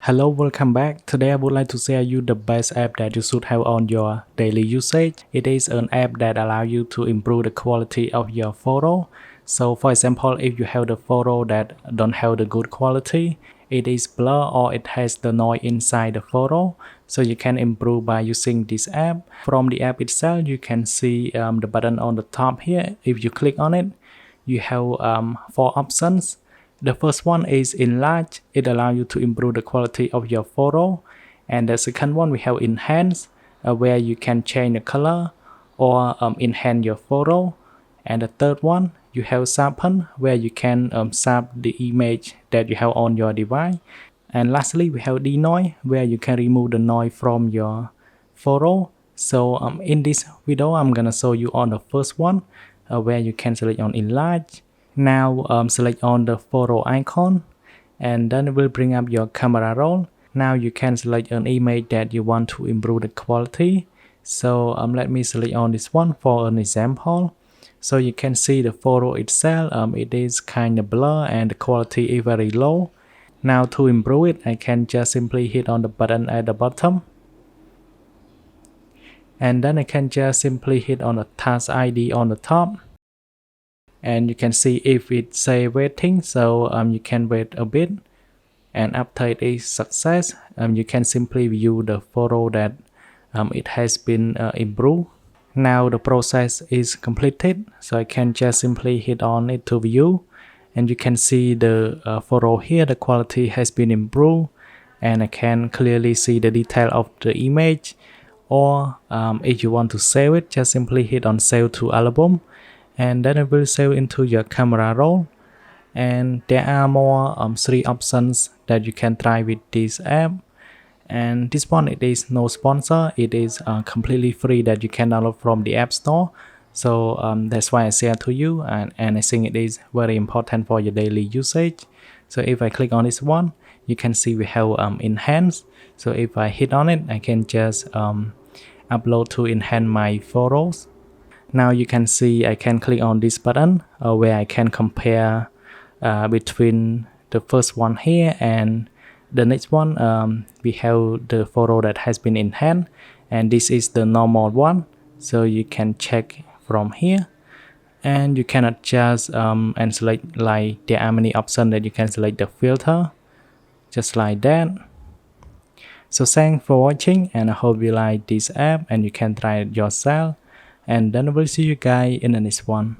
Hello, welcome back. Today I would like to share you the best app that you should have on your daily usage. It is an app that allows you to improve the quality of your photo. So for example, if you have the photo that don't have the good quality, it is blur or it has the noise inside the photo. So you can improve by using this app. From the app itself, you can see the button on the top here. If you click on it, you have four options. The first one is enlarge. It allows you to improve the quality of your photo. And the second one we have enhance, where you can change the color or enhance your photo. And the third one you have sharpen, where you can sharpen the image that you have on your device. And lastly we have denoise, where you can remove the noise from your photo. So in this video I'm gonna show you on the first one, where you can select on enlarge. Now select on the photo icon and then it will bring up your camera roll. Now you can select an image that you want to improve the quality. So let me select on this one for an example. So you can see the photo itself, it is kind of blur and the quality is very low. Now to improve it, I can just simply hit on the button at the bottom. And then I can just simply hit on the task ID on the top. And you can see if it say waiting, so you can wait a bit, and after it is success, you can simply view the photo that it has been improved. Now the process is completed, so I can just simply hit on it to view, and you can see the photo here, the quality has been improved, and I can clearly see the detail of the image. Or if you want to save it, just simply hit on save to album, and then it will save into your camera roll. And there are more three options that you can try with this app. And this one, it is no sponsor, it is completely free that you can download from the App Store. So that's why I share to you, and I think it is very important for your daily usage. So if I click on this one, you can see we have enhance. So if I hit on it, I can just upload to enhance my photos. Now you can see I can click on this button where I can compare between the first one here and the next one. We have the photo that has been enhanced, and this is the normal one. So you can check from here, and you can adjust and select, like there are many options that you can select the filter, just like that. So thanks for watching, and I hope you like this app and you can try it yourself. And then we'll see you guys in the next one.